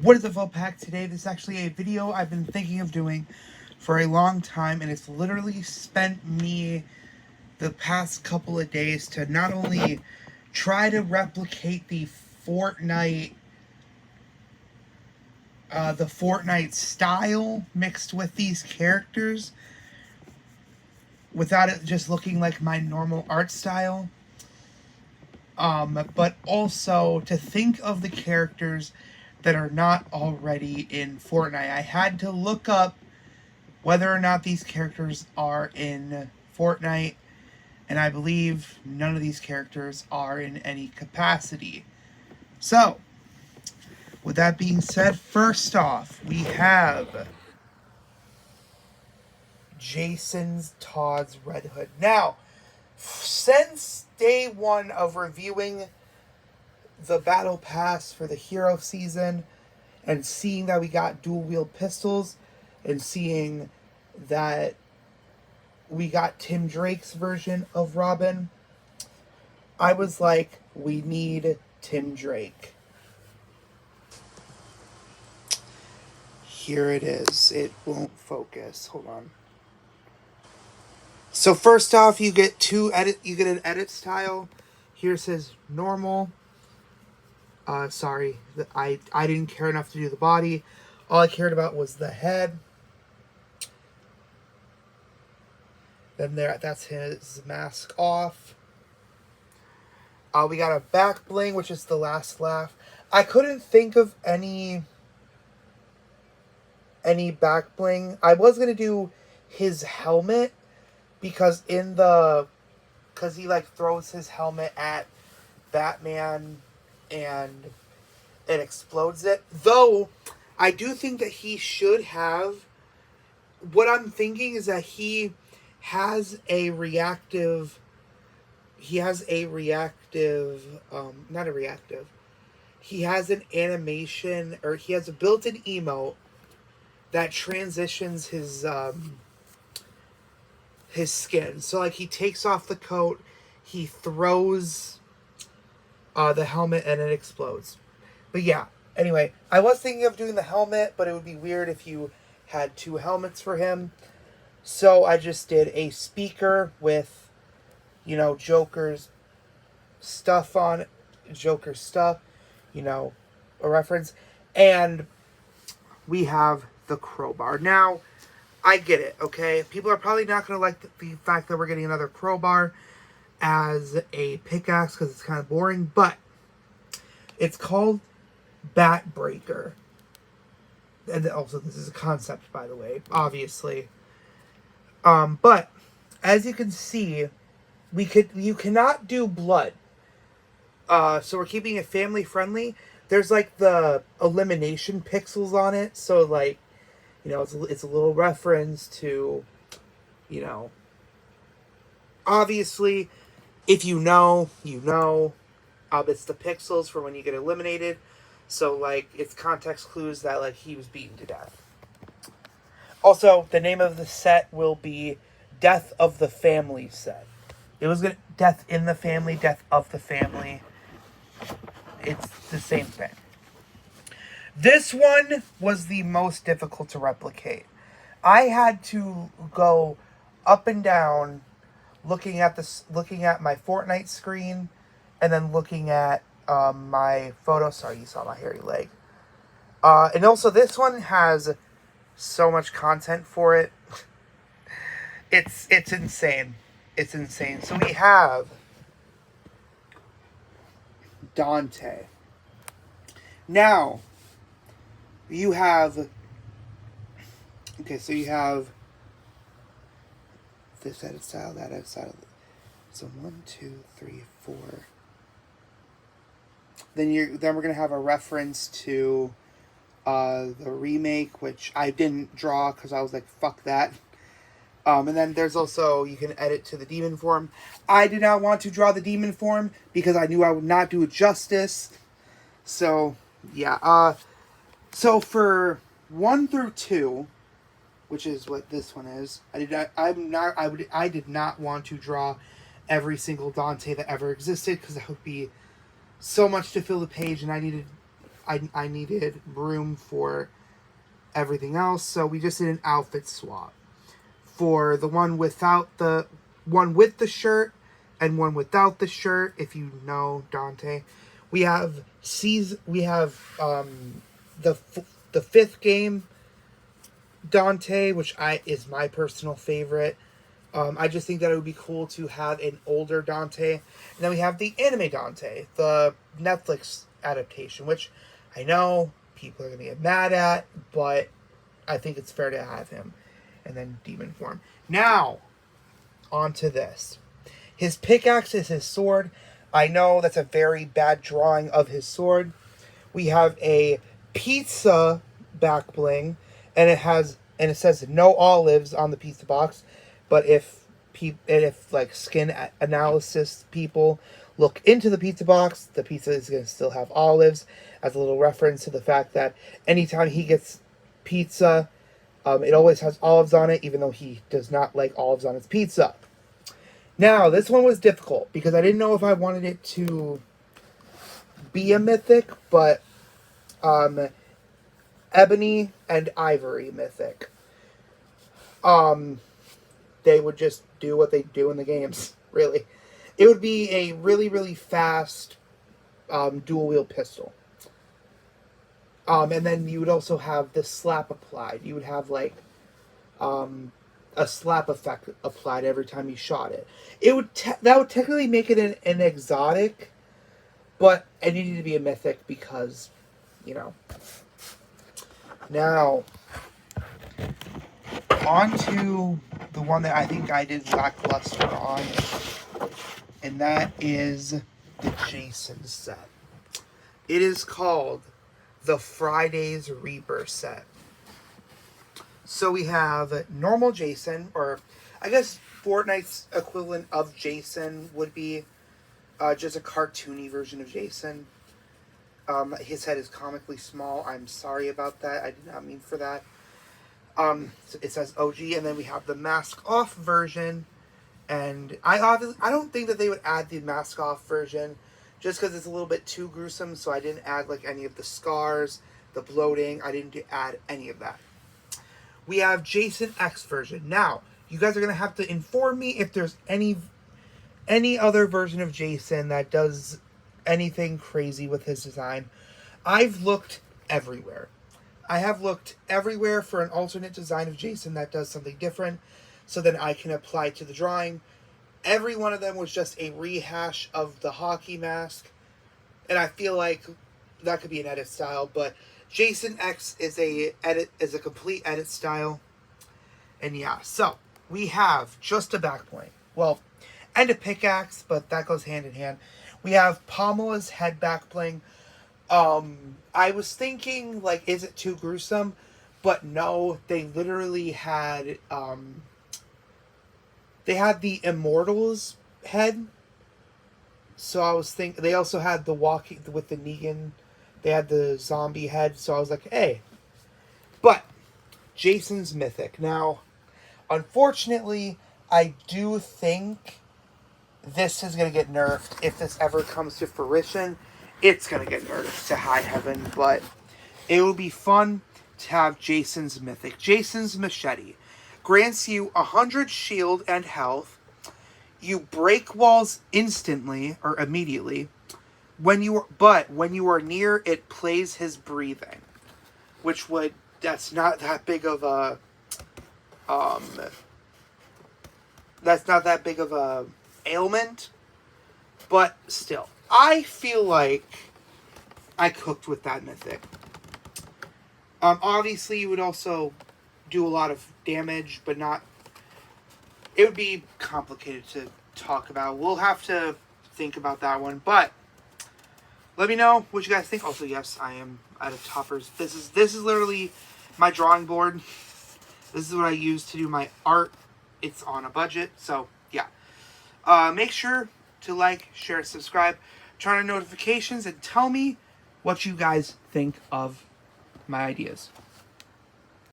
What is the full pack today? This is actually a video I've been thinking of doing for a long time, and it's literally spent me the past couple of days to not only try to replicate the Fortnite style mixed with these characters without it just looking like my normal art style, but also to think of the characters that are not already in Fortnite. I had to look up whether or not these characters are in Fortnite, and I believe none of these characters are in any capacity. So, with that being said, first off, we have Jason's Todd's Red Hood. Now, since day one of reviewing the Battle Pass for the Hero season and seeing that we got dual wield pistols and seeing that we got Tim Drake's version of Robin, I was like, we need Tim Drake. Here it is. It won't focus. Hold on. So first off, you get an edit style. Here says normal. Sorry, I didn't care enough to do the body. All I cared about was the head. Then that's his mask off. We got a back bling, which is the last laugh. I couldn't think of any back bling. I was gonna do his helmet because he like throws his helmet at Batman and it explodes it. Though I do think that he should have. What I'm thinking is that he has a reactive. He has a reactive. Not a reactive. He has an animation, or he has a built-in emote that transitions his skin. So like he takes off the coat, he throws the helmet, and it explodes. But yeah, anyway, I was thinking of doing the helmet, but it would be weird if you had two helmets for him. So I just did a speaker with, Joker's stuff on it. Joker stuff, a reference. And we have the crowbar. Now, I get it, okay? People are probably not going to like the fact that we're getting another crowbar as a pickaxe because it's kind of boring, but it's called Bat Breaker. And also, this is a concept, by the way, obviously. But as you can see, you cannot do blood. So we're keeping it family friendly. There's like the elimination pixels on it, so like, it's a little reference to, obviously, if you know, it's the pixels for when you get eliminated. So like, it's context clues that like he was beaten to death. Also, the name of the set will be Death of the Family set. It was gonna Death in the Family, Death of the Family. It's the same thing. This one was the most difficult to replicate. I had to go up and down looking at my Fortnite screen and then looking at my photo. Sorry, you saw my hairy leg. And also this one has so much content for it. It's insane. It's insane. So we have Dante. Now, you have this edit style, that edit style. So 1, 2, 3, 4. Then we're gonna have a reference to the remake, which I didn't draw because I was like, fuck that. And then there's also, you can edit to the demon form. I did not want to draw the demon form because I knew I would not do it justice. So, yeah. So for 1 through 2, which is what this one is, I did not want to draw every single Dante that ever existed because that would be so much to fill the page, and I needed I needed room for everything else, so we just did an outfit swap for the one without the one with the shirt and one without the shirt. If you know Dante, we have the the fifth game Dante, which is my personal favorite. I just think that it would be cool to have an older Dante. And then we have the anime Dante, the Netflix adaptation, which I know people are going to get mad at, but I think it's fair to have him. And then demon form. Now, on to this. His pickaxe is his sword. I know that's a very bad drawing of his sword. We have a pizza back bling, and it says no olives on the pizza box. But if like skin analysis people look into the pizza box, the pizza is going to still have olives, as a little reference to the fact that anytime he gets pizza, it always has olives on it, even though he does not like olives on his pizza. Now, this one was difficult because I didn't know if I wanted it to be a mythic, but ebony and ivory mythic. They would just do what they do in the games, really. It would be a really, really fast dual wield pistol. And then you would also have the slap applied. You would have like a slap effect applied every time you shot it. That would technically make it an exotic, but it needed to be a mythic because, you know. Now, on to the one that I think I did lackluster on, and that is the Jason set. It is called the Friday's Reaper set. So we have normal Jason, or I guess Fortnite's equivalent of Jason would be just a cartoony version of Jason. His head is comically small. I'm sorry about that. I did not mean for that. So it says OG, and then we have the mask off version. And I don't think that they would add the mask off version just because it's a little bit too gruesome. So I didn't add like any of the scars, the bloating. I didn't add any of that. We have Jason X version. Now, you guys are going to have to inform me if there's any other version of Jason that does anything crazy with his design. I've looked everywhere. I have looked everywhere for an alternate design of Jason that does something different so then I can apply to the drawing. Every one of them was just a rehash of the hockey mask. And I feel like that could be an edit style, but Jason X is a complete edit style. And yeah, so we have just a back point. Well, and a pickaxe, but that goes hand in hand. We have Pamela's head back bling. I was thinking, like, is it too gruesome? But no, they literally had, they had the Immortals head. So I was thinking, they also had the walking with the Negan. They had the zombie head. So I was like, hey. But Jason's mythic. Now, unfortunately, I do think this is going to get nerfed. If this ever comes to fruition, it's going to get nerfed to high heaven. But it would be fun to have Jason's mythic. Jason's machete grants you 100 shield and health. You break walls instantly or immediately. When you are near, it plays his breathing, that's not that big of a ailment, but still, I feel like I cooked with that mythic. Obviously, you would also do a lot of damage, but not. It would be complicated to talk about. We'll have to think about that one, but let me know what you guys think. Also, yes, I am out of toppers. This is literally my drawing board. This is what I use to do my art. It's on a budget, so yeah. Make sure to like, share, subscribe, turn on notifications, and tell me what you guys think of my ideas.